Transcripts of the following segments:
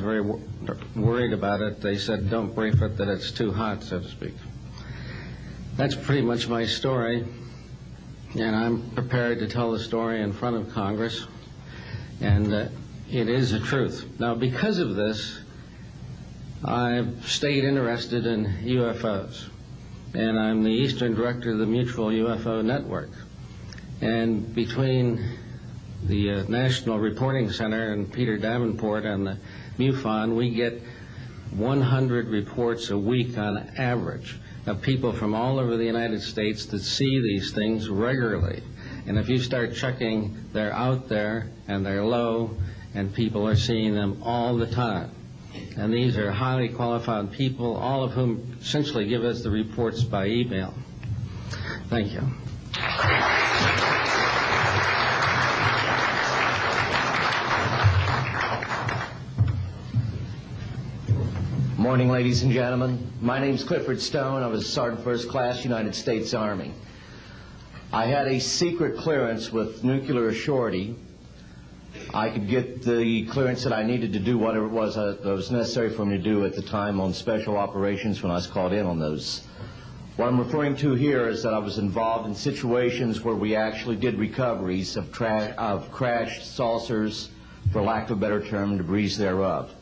was very worried about it. They said, don't brief it, that it's too hot, so to speak. That's pretty much my story, and I'm prepared to tell the story in front of Congress, and it is the truth. Now, because of this, I've stayed interested in UFOs, and I'm the Eastern Director of the Mutual UFO Network. And between the National Reporting Center and Peter Davenport and the MUFON, we get 100 reports a week on average of people from all over the United States that see these things regularly. And if you start checking, they're out there and they're low, and people are seeing them all the time. And these are highly qualified people, all of whom essentially give us the reports by email. Thank you. Morning, ladies and gentlemen. My name's Clifford Stone. I was Sergeant First Class, United States Army. I had a secret clearance with nuclear assurity. I could get the clearance that I needed to do whatever it was that was necessary for me to do at the time on special operations when I was called in on those. What I'm referring to here is that I was involved in situations where we actually did recoveries of crashed saucers, for lack of a better term, debris thereof.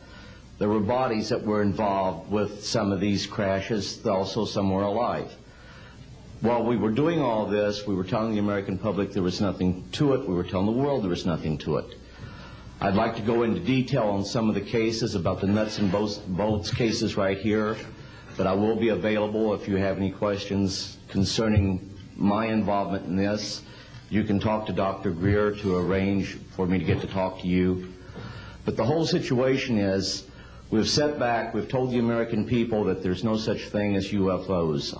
There were bodies that were involved with some of these crashes, also some were alive. While we were doing all this, we were telling the American public there was nothing to it. We were telling the world there was nothing to it. I'd like to go into detail on some of the cases, about the nuts and bolts cases right here, but I will be available if you have any questions concerning my involvement in this. You can talk to Dr. Greer to arrange for me to get to talk to you. But the whole situation is, we've set back, we've told the American people that there's no such thing as UFOs.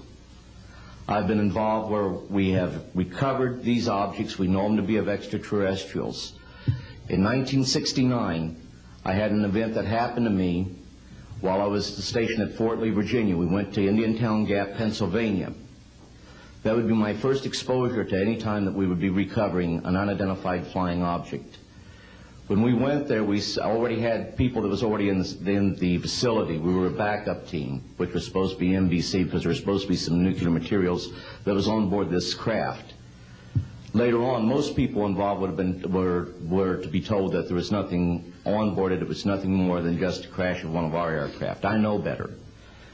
I've been involved where we have recovered these objects. We know them to be of extraterrestrials. In 1969, I had an event that happened to me while I was stationed at Fort Lee, Virginia. We went to Indiantown Gap, Pennsylvania. That would be my first exposure to any time that we would be recovering an unidentified flying object. When we went there, we already had people that was already in the facility. We were a backup team, which was supposed to be MBC, because there was supposed to be some nuclear materials that was on board this craft. Later on, most people involved would have been were to be told that there was nothing on board it. It was nothing more than just a crash of one of our aircraft. I know better,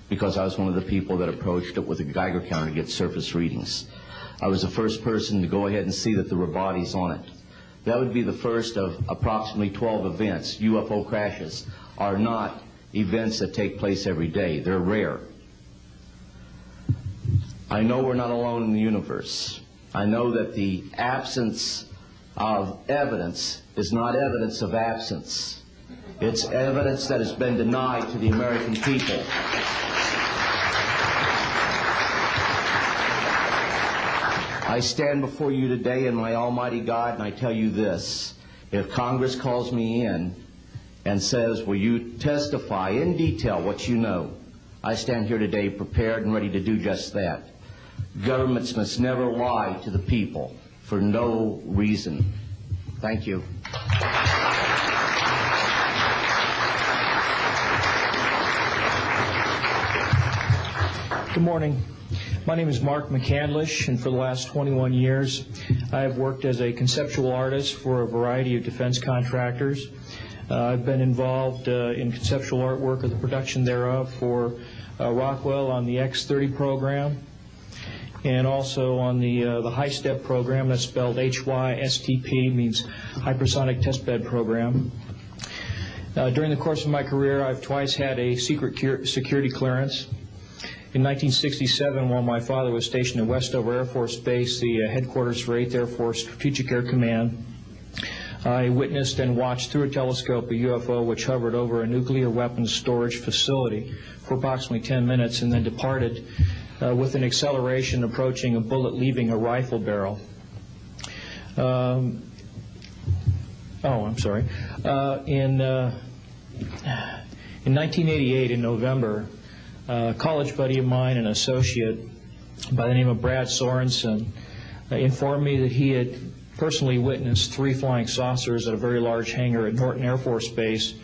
because I was one of the people that approached it with a Geiger counter to get surface readings. I was the first person to go ahead and see that there were bodies on it. That would be the first of approximately 12 events. UFO crashes are not events that take place every day. They're rare. I know we're not alone in the universe. I know that the absence of evidence is not evidence of absence. It's evidence that has been denied to the American people. I stand before you today in my almighty God, and I tell you this. If Congress calls me in and says, will you testify in detail what you know, I stand here today prepared and ready to do just that. Governments must never lie to the people for no reason. Thank you. Good morning. My name is Mark McCandlish, and for the last 21 years, I have worked as a conceptual artist for a variety of defense contractors. I've been involved in conceptual artwork of the production thereof for Rockwell on the X-30 program, and also on the high-step program, that's spelled HYSTP, means Hypersonic Testbed Program. During the course of my career, I've twice had a secret security clearance. In 1967, while my father was stationed at Westover Air Force Base, the headquarters for 8th Air Force Strategic Air Command, I witnessed and watched through a telescope a UFO which hovered over a nuclear weapons storage facility for approximately 10 minutes and then departed with an acceleration approaching a bullet leaving a rifle barrel. In 1988, in November, a college buddy of mine, an associate by the name of Brad Sorensen, informed me that he had personally witnessed 3 flying saucers at a very large hangar at Norton Air Force Base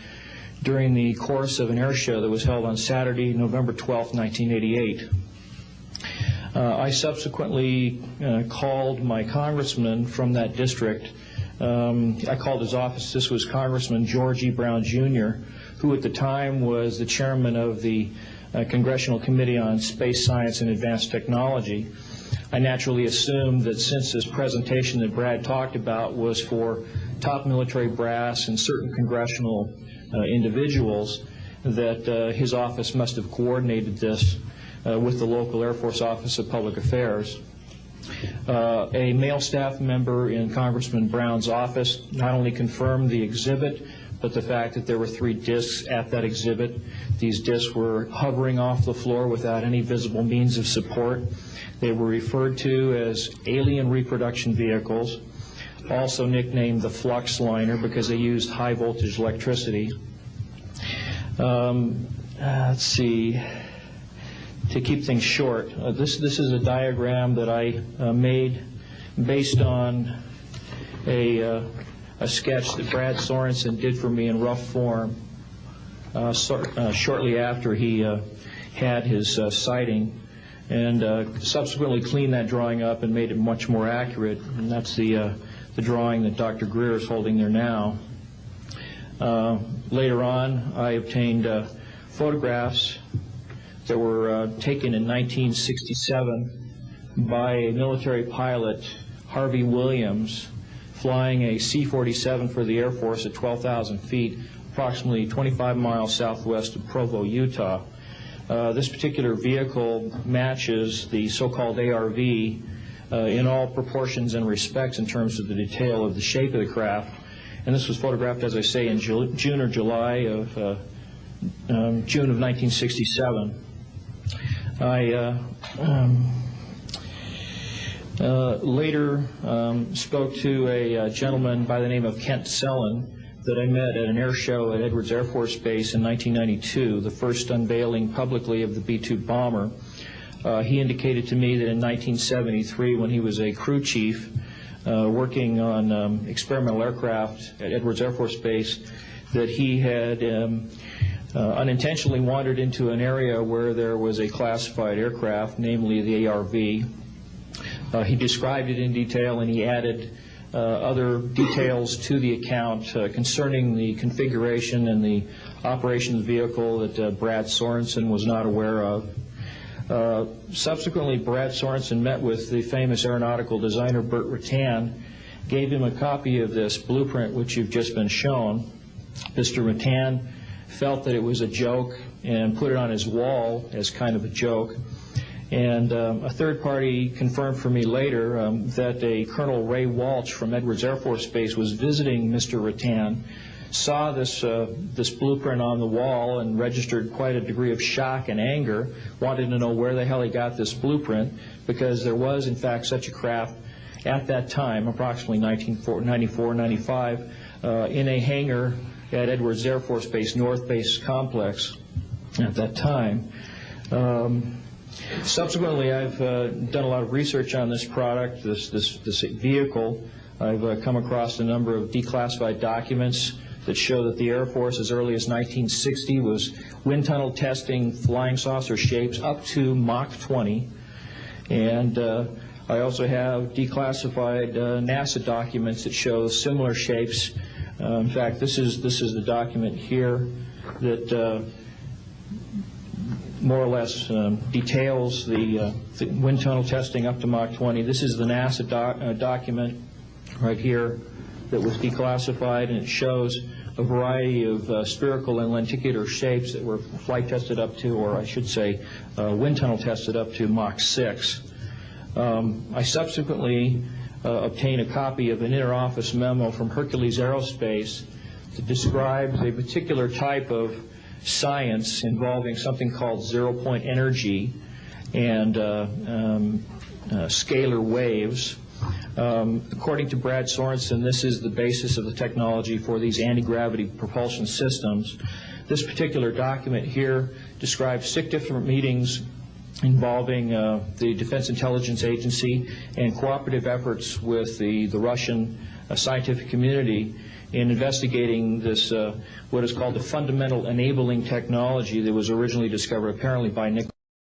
during the course of an air show that was held on Saturday, November 12, 1988. I subsequently called my congressman from that district. I called his office. This was Congressman George E. Brown, Jr., who at the time was the chairman of the Congressional Committee on Space Science and Advanced Technology. I naturally assumed that since this presentation that Brad talked about was for top military brass and certain congressional individuals, that his office must have coordinated this with the local Air Force Office of Public Affairs. A male staff member in Congressman Brown's office not only confirmed the exhibit, but the fact that there were 3 discs at that exhibit. These discs were hovering off the floor without any visible means of support. They were referred to as alien reproduction vehicles, also nicknamed the flux liner because they used high voltage electricity. Let's see. To keep things short, this is a diagram that I made based on a sketch that Brad Sorensen did for me in rough form shortly after he had his sighting, and subsequently cleaned that drawing up and made it much more accurate. And that's the drawing that Dr. Greer is holding there now. Later on, I obtained photographs that were taken in 1967 by a military pilot, Harvey Williams, flying a C-47 for the Air Force at 12,000 feet, approximately 25 miles southwest of Provo, Utah. This particular vehicle matches the so-called ARV in all proportions and respects in terms of the detail of the shape of the craft. And this was photographed, as I say, in June or July of June of 1967. I later spoke to a gentleman by the name of Kent Sellen that I met at an air show at Edwards Air Force Base in 1992, the first unveiling publicly of the B-2 bomber. He indicated to me that in 1973, when he was a crew chief working on experimental aircraft at Edwards Air Force Base, that he had unintentionally wandered into an area where there was a classified aircraft, namely the ARV. He described it in detail, and he added other details to the account concerning the configuration and the operation of the vehicle that Brad Sorensen was not aware of. Subsequently, Brad Sorensen met with the famous aeronautical designer Burt Rutan, gave him a copy of this blueprint which you've just been shown. Mr. Rutan felt that it was a joke and put it on his wall as kind of a joke. And a third party confirmed for me later that a Colonel Ray Walsh from Edwards Air Force Base was visiting Mr. Rutan, saw this blueprint on the wall and registered quite a degree of shock and anger, wanted to know where the hell he got this blueprint, because there was in fact such a craft at that time, approximately 1994, 95, in a hangar at Edwards Air Force Base, North Base Complex at that time. Subsequently, I've done a lot of research on this product, this vehicle. I've come across a number of declassified documents that show that the Air Force, as early as 1960, was wind tunnel testing flying saucer shapes up to Mach 20. And I also have declassified NASA documents that show similar shapes. In fact, this is the document here that more or less details the wind tunnel testing up to Mach 20. This is the NASA document right here that was declassified, and it shows a variety of spherical and lenticular shapes that were flight tested up to, or I should say wind tunnel tested up to Mach 6. I subsequently obtained a copy of an inter-office memo from Hercules Aerospace that describes a particular type of science involving something called zero-point energy and scalar waves. According to Brad Sorensen, this is the basis of the technology for these anti-gravity propulsion systems. This particular document here describes 6 different meetings involving the Defense Intelligence Agency and cooperative efforts with the Russian scientific community in investigating this, what is called the fundamental enabling technology that was originally discovered apparently by Nikola